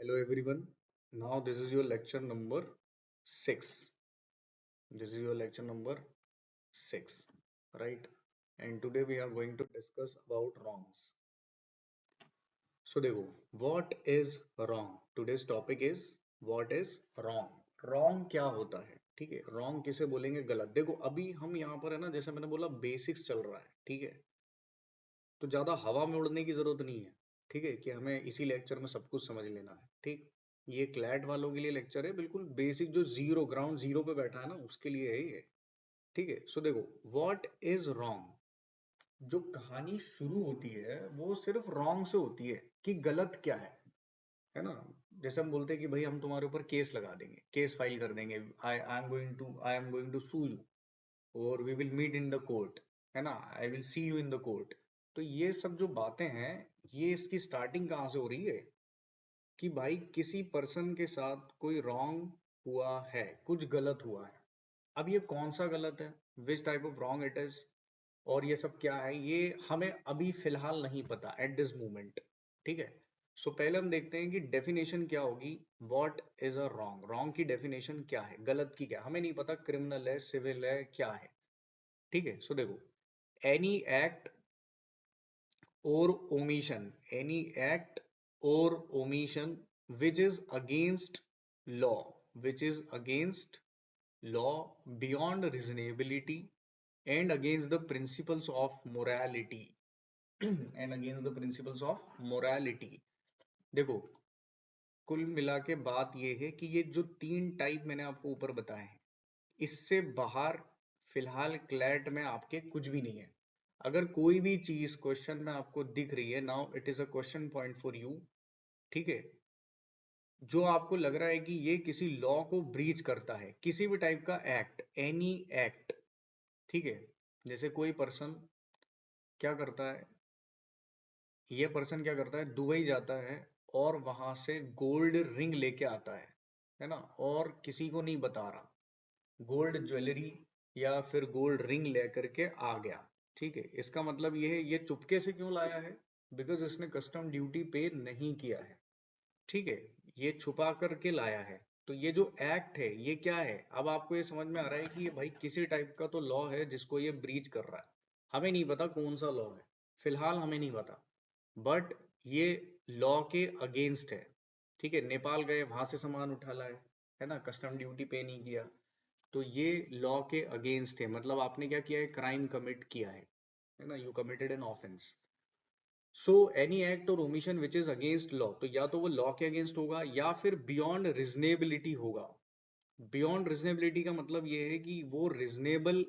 Hello everyone. Now this is your lecture number 6. This is your lecture number 6, right? And today we are going to discuss about wrongs. So देखो, what is wrong? Today's topic is what is wrong. Wrong क्या होता है? ठीक है, wrong किसे बोलेंगे? गलत. देखो अभी हम यहाँ पर है ना, जैसे मैंने बोला बेसिक्स चल रहा है, ठीक है? तो ज्यादा हवा में उड़ने की जरूरत नहीं है, ठीक है, कि हमें इसी लेक्चर में सब कुछ समझ लेना है, ठीक। ये क्लैट वालों के लिए लेक्चर है, बिल्कुल बेसिक, जो जीरो ग्राउंड जीरो पे बैठा है ना उसके लिए है ये, ठीक है। सो देखो, व्हाट इज रॉन्ग। जो कहानी शुरू होती है वो सिर्फ रॉन्ग से होती है, कि गलत क्या है ना। जैसे हम बोलते हैं कि भाई हम तुम्हारे ऊपर केस लगा देंगे, केस फाइल कर देंगे, I am going to sue you, और we will meet in the court, है ना, I will see you in the court. तो ये सब जो बातें हैं, ये इसकी स्टार्टिंग कहाँ से हो रही है, कि भाई किसी पर्सन के साथ कोई रॉन्ग हुआ है, कुछ गलत हुआ है। अब ये कौन सा गलत है, which type of wrong it is, और ये सब क्या है, ये हमें अभी फिलहाल नहीं पता एट दिस मोमेंट, ठीक है। सो पहले हम देखते हैं कि डेफिनेशन क्या होगी, what is a wrong. Wrong की डेफिनेशन क्या है, गलत की क्या, हमें नहीं पता, क्रिमिनल है, सिविल है, क्या है, ठीक है। सो देखो, any act or omission, any act or omission which is against law, which is against law beyond reasonability and against the principles of morality and against the principles of morality. देखो, कुल मिला के बात ये है कि ये जो तीन टाइप मैंने आपको ऊपर बताए हैं, इससे बाहर फिलहाल क्लैट में आपके कुछ भी नहीं है। अगर कोई भी चीज क्वेश्चन में आपको दिख रही है, now it is a question point for you, ठीक है, जो आपको लग रहा है कि ये किसी लॉ को ब्रीच करता है, किसी भी टाइप का एक्ट, एनी एक्ट, ठीक है। जैसे कोई पर्सन क्या करता है, ये पर्सन क्या करता है, दुबई जाता है और वहां से गोल्ड रिंग लेके आता है ना, और किसी को नहीं बता रहा, गोल्ड ज्वेलरी या फिर गोल्ड रिंग लेकर के आ गया, ठीक है। इसका मतलब ये है, ये चुपके से क्यों लाया है, बिकॉज इसने कस्टम ड्यूटी पे नहीं किया है, ठीक है, ये छुपा करके लाया है। तो ये जो एक्ट है ये क्या है, अब आपको ये समझ में आ रहा है कि ये भाई किसी टाइप का तो लॉ है जिसको ये ब्रीच कर रहा है। हमें नहीं पता कौन सा लॉ है, फिलहाल हमें नहीं पता, बट ये लॉ के अगेंस्ट है, ठीक है। नेपाल गए, वहां से सामान उठा लाए, है ना, कस्टम ड्यूटी पे नहीं किया, तो ये लॉ के अगेंस्ट है, मतलब आपने क्या किया है, क्राइम कमिट किया है ना, you committed an offence. So any act or omission which is against law, तो या तो वो लॉ के अगेंस्ट होगा या फिर बियॉन्ड रिजनेबिलिटी होगा। बियॉन्ड रिजनेबिलिटी का मतलब ये है कि वो रिजनेबल,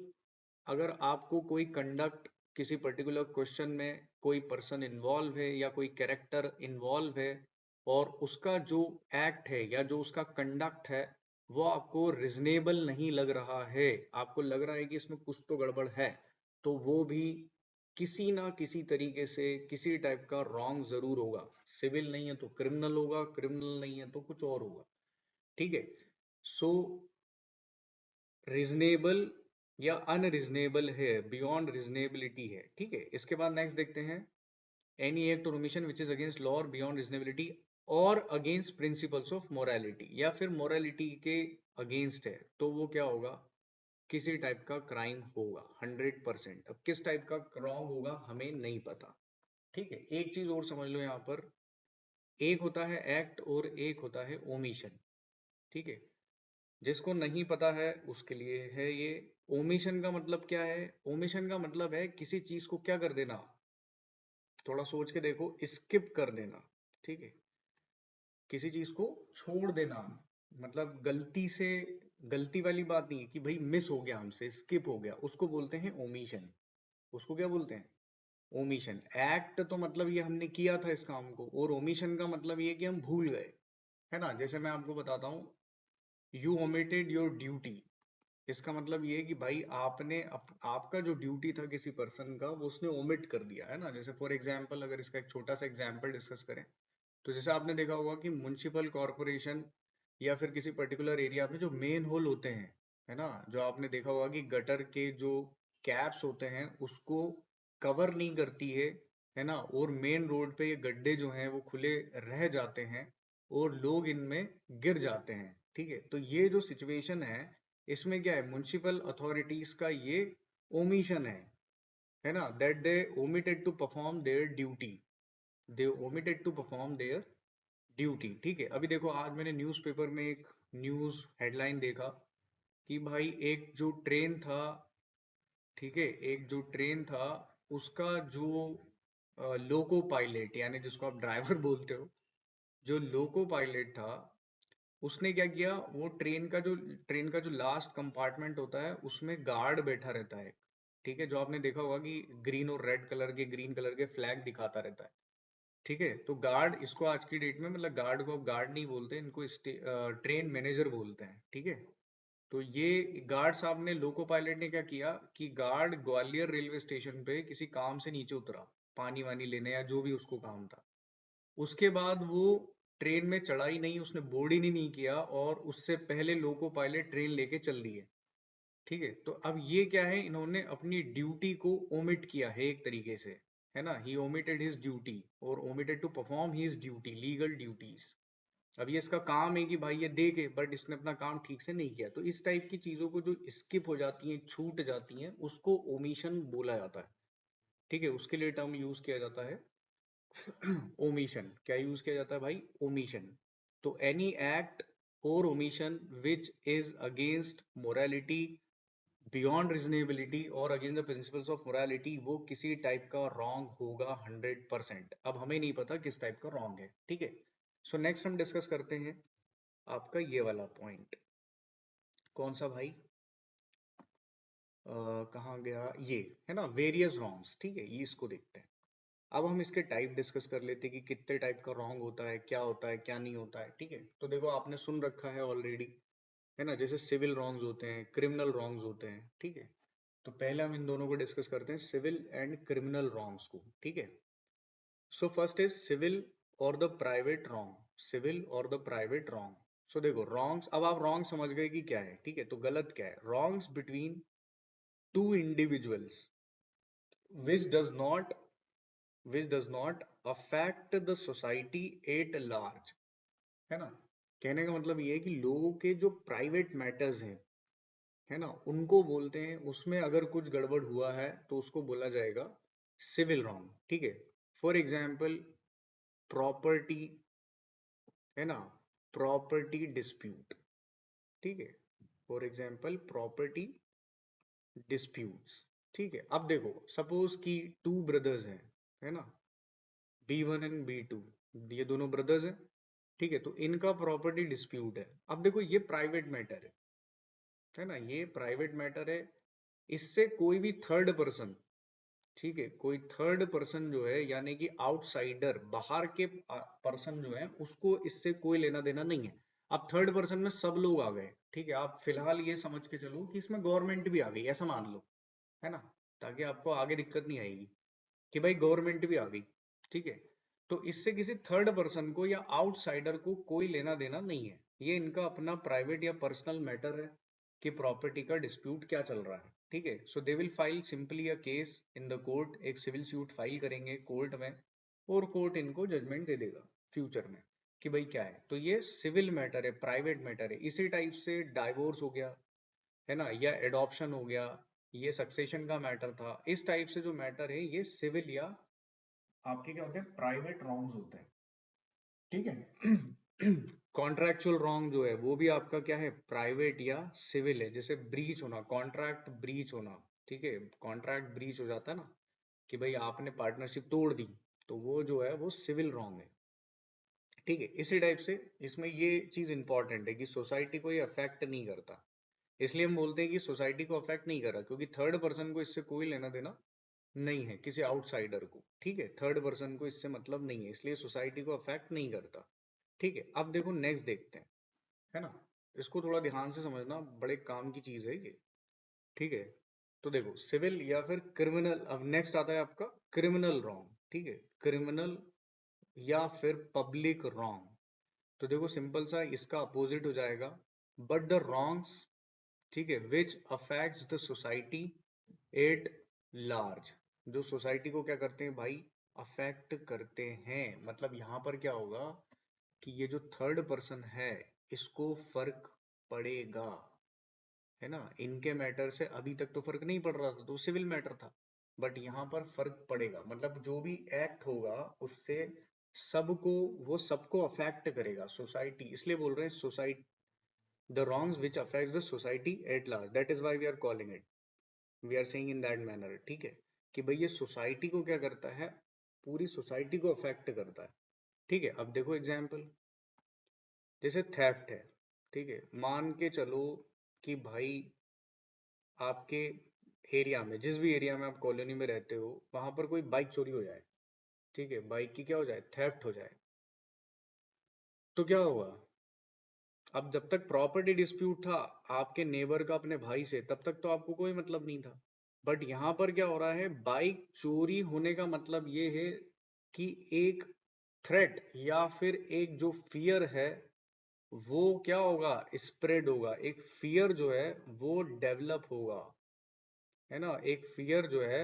अगर आपको कोई कंडक्ट, किसी पर्टिकुलर क्वेश्चन में कोई पर्सन इन्वॉल्व है या कोई कैरेक्टर इन्वॉल्व है, और उसका जो एक्ट है या जो उसका कंडक्ट है वो आपको रिजनेबल नहीं लग रहा है, आपको लग रहा है कि इसमें कुछ तो गड़बड़ है, तो वो भी किसी ना किसी तरीके से किसी टाइप का रॉन्ग जरूर होगा। सिविल नहीं है तो क्रिमिनल होगा, क्रिमिनल नहीं है तो कुछ और होगा, ठीक है। सो रीजनेबल या अनरीजनेबल है, बियॉन्ड रीजनेबिलिटी है, ठीक है। इसके बाद नेक्स्ट देखते हैं, any act or omission which is against law और beyond reasonability or against principles of morality, या फिर मोरालिटी के अगेंस्ट है, तो वो क्या होगा, किसी टाइप का क्राइम होगा 100%। अब किस टाइप का रॉन्ग होगा हमें नहीं पता, ठीक है। एक चीज और समझ लो यहाँ पर, एक होता है एक्ट और एक होता है ओमिशन, ठीक है। जिसको नहीं पता है उसके लिए है ये। ओमिशन का मतलब क्या है, ओमिशन का मतलब है किसी चीज को क्या कर देना, थोड़ा सोच के देखो, स्किप कर देना, ठीक है, किसी चीज को छोड़ देना, मतलब गलती से, गलती वाली बात नहीं है कि भाई मिस हो गया हमसे, स्किप हो गया, उसको बोलते हैं ओमिशन। उसको क्या बोलते हैं, ओमिशन। एक्ट तो मतलब ये हमने किया था इस काम को, और ओमिशन का मतलब ये कि हम भूल गए, है ना। जैसे मैं आपको बताता हूँ, यू ओमिटेड योर ड्यूटी, इसका मतलब ये है कि भाई आपने आपका जो ड्यूटी था किसी पर्सन का, वो उसने ओमिट कर दिया, है ना। जैसे फॉर एग्जांपल, अगर इसका एक छोटा सा एग्जांपल डिस्कस करें, तो जैसे आपने देखा होगा कि म्युनिसिपल कॉरपोरेशन या फिर किसी पर्टिकुलर एरिया में जो मेन होल होते हैं, है ना, जो आपने देखा होगा कि गटर के जो कैप्स होते हैं उसको कवर नहीं करती है ना, और मेन रोड पे ये गड्ढे जो हैं वो खुले रह जाते हैं, और लोग इनमें गिर जाते हैं। ठीक है, तो ये जो सिचुएशन है इसमें क्या है, म्युनिसिपल अथॉरिटीज का ये ओमिशन है ना, that they omitted to perform their duty, they omitted to perform their duty. ठीक है, अभी देखो आज मैंने न्यूज़पेपर में एक न्यूज़ हेडलाइन देखा कि भाई एक जो ट्रेन था, ठीक है, एक जो ट्रेन था उसका जो लोको पायलट यानी जिसको आप ड्राइवर बोलते हो, जो लोको पायलट था उसने क्या किया, वो ट्रेन का जो लास्ट कंपार्टमेंट होता है उसमें गार्ड बैठा रहता है। ठीक है, जो आपने देखा होगा कि ग्रीन कलर के फ्लैग दिखाता रहता है। ठीक है, तो गार्ड इसको आज की डेट में, मतलब गार्ड को अब गार्ड नहीं बोलते, इनको ट्रेन मैनेजर बोलते हैं। ठीक है, तो ये गार्ड साहब ने, लोको पायलट ने क्या किया कि गार्ड ग्वालियर रेलवे स्टेशन पे किसी काम से नीचे उतरा, पानी वानी लेने या जो भी उसको काम था। उसके बाद वो ट्रेन में चढ़ा ही नहीं, उसने बोर्ड ही नहीं किया, और उससे पहले लोको पायलट ट्रेन लेके चल रही है। ठीक है, तो अब ये क्या है, इन्होंने अपनी ड्यूटी को ओमिट किया है एक तरीके से, है ना, ही ओमिटेड हिज ड्यूटी और omitted to perform his duty, legal duties. अब ये इसका काम है कि भाई ये देखे, बट इसने अपना काम ठीक से नहीं किया। तो इस टाइप की चीजों को जो स्किप हो जाती हैं, छूट जाती हैं, उसको ओमिशन बोला जाता है। ठीक है, उसके लिए टर्म यूज किया जाता है ओमिशन। क्या यूज किया जाता है भाई, ओमिशन। तो any act or omission which is against morality beyond reasonability or against the principles of morality, वो किसी टाइप का रॉन्ग होगा 100%। अब हमें नहीं पता किस टाइप का रॉन्ग है। ठीक है, सो नेक्स्ट हम डिस्कस करते हैं आपका ये वाला पॉइंट। कौन सा भाई, कहाँ गया, ये है ना, वेरियस रॉन्ग्स। ठीक है, ये इसको देखते हैं। अब हम इसके टाइप डिस्कस कर लेते हैं कि कितने टाइप का रॉन्ग होता है, क्या होता है, क्या नहीं होता है। ठीक है, तो देखो आपने सुन रखा है ऑलरेडी, है ना, जैसे सिविल रॉन्ग्स होते हैं, क्रिमिनल रॉन्ग्स होते हैं। ठीक है, तो पहले हम इन दोनों को डिस्कस करते हैं, सिविल एंड क्रिमिनल रॉन्ग्स को। ठीक है, सो फर्स्ट इज सिविल और द प्राइवेट रॉन्ग, सिविल और द प्राइवेट रॉन्ग। सो देखो रॉन्ग्स, अब आप रॉन्ग समझ गए कि क्या है। ठीक है, तो गलत क्या है, wrongs between two individuals which does not affect the society at large, है ना। कहने का मतलब ये है कि लोगों के जो प्राइवेट मैटर्स हैं, है ना, उनको बोलते हैं, उसमें अगर कुछ गड़बड़ हुआ है तो उसको बोला जाएगा सिविल रॉन्ग। ठीक है, फॉर एग्जाम्पल प्रॉपर्टी, है ना, प्रॉपर्टी डिस्प्यूट। ठीक है, फॉर एग्जाम्पल प्रॉपर्टी डिस्प्यूट्स। ठीक है, अब देखो सपोज कि टू ब्रदर्स हैं, है ना, B1 एंड B2, ये दोनों ब्रदर्स हैं। ठीक है, तो इनका प्रॉपर्टी डिस्प्यूट है। अब देखो ये प्राइवेट मैटर है ना, ये प्राइवेट मैटर है। इससे कोई भी थर्ड पर्सन, ठीक है, कोई थर्ड पर्सन जो है, यानी कि आउटसाइडर, बाहर के पर्सन जो है, उसको इससे कोई लेना देना नहीं है। अब थर्ड पर्सन में सब लोग आ गए। ठीक है, आप फिलहाल ये समझ के चलो कि इसमें गवर्नमेंट भी आ गई, ऐसा मान लो, है ना, ताकि आपको आगे दिक्कत नहीं आएगी कि भाई गवर्नमेंट भी आ गई। ठीक है, तो इससे किसी थर्ड पर्सन को या आउटसाइडर को कोई लेना देना नहीं है। ये इनका अपना प्राइवेट या पर्सनल मैटर है कि प्रॉपर्टी का डिस्प्यूट क्या चल रहा है। ठीक है, so they will file simply a case in the court, एक सिविल सूट फाइल करेंगे कोर्ट में, और कोर्ट इनको जजमेंट दे देगा फ्यूचर में कि भाई क्या है। तो ये सिविल मैटर है, प्राइवेट मैटर है। इसी टाइप से डाइवोर्स हो गया, है ना, या एडॉप्शन हो गया, ये सक्सेशन का मैटर था। इस टाइप से जो मैटर है ये सिविल या आपके क्या होते हैं, प्राइवेट रॉन्ग्स होते हैं। ठीक है, कॉन्ट्रैक्चुअल रॉन्ग जो है वो भी आपका क्या है, प्राइवेट या सिविल है। जैसे ब्रीच होना, कॉन्ट्रैक्ट ब्रीच होना। ठीक है, कॉन्ट्रैक्ट ब्रीच हो जाता है ना, कि भाई आपने पार्टनरशिप तोड़ दी, तो वो जो है वो सिविल रॉन्ग है। ठीक है, इसी टाइप से इसमें ये चीज इंपॉर्टेंट है कि सोसाइटी को ये अफेक्ट नहीं करता। इसलिए हम बोलते हैं कि सोसाइटी को अफेक्ट नहीं कर रहा, क्योंकि थर्ड पर्सन को इससे कोई लेना देना नहीं है, किसी आउटसाइडर को। ठीक है, थर्ड पर्सन को इससे मतलब नहीं है, इसलिए सोसाइटी को अफेक्ट नहीं करता। ठीक है, अब देखो नेक्स्ट देखते हैं, है ना, इसको थोड़ा ध्यान से समझना, बड़े काम की चीज है ये। ठीक है, तो देखो सिविल या फिर क्रिमिनल, अब नेक्स्ट आता है आपका क्रिमिनल रॉन्ग। ठीक है, क्रिमिनल या फिर पब्लिक रॉन्ग। तो देखो सिंपल सा इसका अपोजिट हो जाएगा, बट द रॉन्ग्स, ठीक है, which affects the society at large. जो सोसाइटी को क्या करते हैं भाई, अफेक्ट करते हैं। मतलब यहां पर क्या होगा कि ये जो थर्ड पर्सन है इसको फर्क पड़ेगा, है ना। इनके मैटर से अभी तक तो फर्क नहीं पड़ रहा था, तो सिविल मैटर था, बट यहाँ पर फर्क पड़ेगा, मतलब जो भी एक्ट होगा उससे सबको, वो सबको अफेक्ट करेगा, सोसाइटी, इसलिए बोल रहे हैं society, the wrongs which affects the society at large, that is why we are calling it, we are saying in that manner, ठीक है, कि भाई ये सोसाइटी को क्या करता है, पूरी सोसाइटी को अफेक्ट करता है, ठीक है। अब देखो एग्जाम्पल, जैसे थेफ्ट है, ठीक है, मान के चलो कि भाई आपके एरिया में, जिस भी एरिया में आप कॉलोनी में रहते हो, वहां पर कोई बाइक चोरी हो जाए, ठीक है, बाइक की क्या हो जाए, थेफ्ट हो जाए, तो क्या होगा। अब जब तक प्रॉपर्टी डिस्प्यूट था आपके नेबर का अपने भाई से, तब तक तो आपको कोई मतलब नहीं था, बट यहां पर क्या हो रहा है, बाइक चोरी होने का मतलब ये है कि एक थ्रेट या फिर एक जो फियर है वो क्या होगा, स्प्रेड होगा, एक फियर जो है वो डेवलप होगा, है ना, एक फियर जो है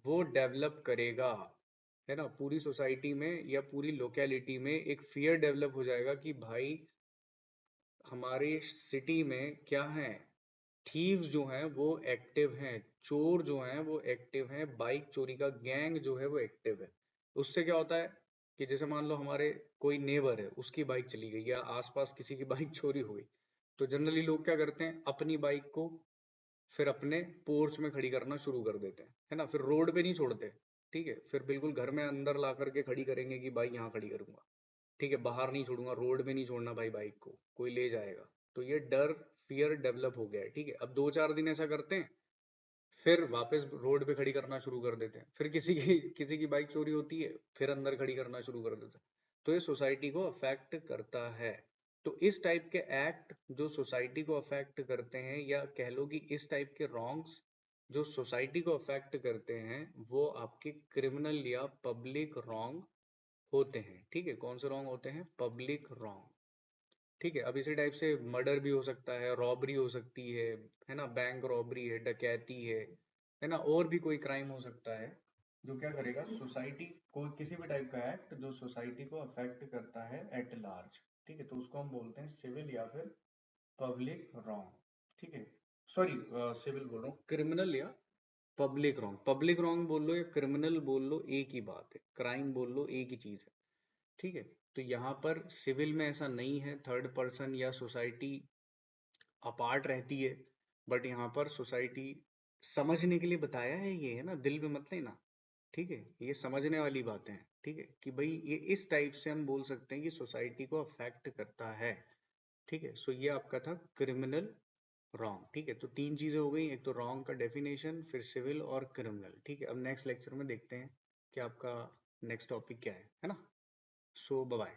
वो डेवलप करेगा, है ना, पूरी सोसाइटी में या पूरी लोकेलिटी में एक फियर डेवलप हो जाएगा कि भाई हमारे सिटी में क्या है, थीव्स जो हैं वो एक्टिव हैं, चोर जो हैं वो एक्टिव हैं, बाइक चोरी का गैंग जो है वो एक्टिव है। उससे क्या होता है कि जैसे मान लो हमारे कोई नेबर है, उसकी बाइक चली गई या आसपास किसी की बाइक चोरी हो गई, तो जनरली लोग क्या करते हैं, अपनी बाइक को फिर अपने पोर्च में खड़ी करना शुरू कर देते हैं, है ना, फिर रोड पे नहीं छोड़ते, ठीक है, फिर बिल्कुल घर में अंदर ला करके खड़ी करेंगे कि भाई यहाँ खड़ी करूंगा, ठीक है, बाहर नहीं छोड़ूंगा, रोड में नहीं छोड़ना भाई, बाइक को कोई ले जाएगा, तो ये डर, फियर डेवलप हो गया है, ठीक है। अब 2-4 दिन ऐसा करते हैं, फिर वापस रोड पे खड़ी करना शुरू कर देते हैं, फिर किसी की बाइक चोरी होती है, फिर अंदर खड़ी करना शुरू कर देते हैं, तो ये सोसाइटी को अफेक्ट करता है। तो इस टाइप के एक्ट जो सोसाइटी को अफेक्ट करते हैं, या कह लो कि इस टाइप के रॉन्ग्स जो सोसाइटी को अफेक्ट करते हैं, वो आपके क्रिमिनल या पब्लिक रॉन्ग होते हैं, ठीक है। कौन से रॉन्ग होते हैं, पब्लिक रॉन्ग, ठीक है। अब इसी टाइप से मर्डर भी हो सकता है, रॉबरी हो सकती है ना, बैंक रॉबरी है, डकैती है ना, और भी कोई क्राइम हो सकता है जो क्या करेगा, सोसाइटी को, किसी भी टाइप का एक्ट जो सोसाइटी को अफेक्ट करता है एट लार्ज, ठीक है, तो उसको हम बोलते हैं सिविल या फिर पब्लिक रॉन्ग, ठीक है। सॉरी, सिविल बोल रहा हूँ, क्रिमिनल या पब्लिक रॉन्ग, पब्लिक रॉन्ग बोल लो या क्रिमिनल बोल लो, एक ही बात है, क्राइम बोल लो, एक ही चीज है, ठीक है। तो यहाँ पर सिविल में ऐसा नहीं है, थर्ड पर्सन या सोसाइटी अपार्ट रहती है, बट यहाँ पर सोसाइटी समझने के लिए बताया है, ये है ना, दिल में मत लेना, ठीक है, ये समझने वाली बातें हैं, ठीक है, कि भाई ये इस टाइप से हम बोल सकते हैं कि सोसाइटी को अफेक्ट करता है, ठीक है। सो ये आपका था क्रिमिनल रॉन्ग, ठीक है। तो 3 चीजें हो गई, एक तो रॉन्ग का डेफिनेशन, फिर सिविल और क्रिमिनल, ठीक है। अब नेक्स्ट लेक्चर में देखते हैं कि आपका नेक्स्ट टॉपिक क्या है ना। सो बाय।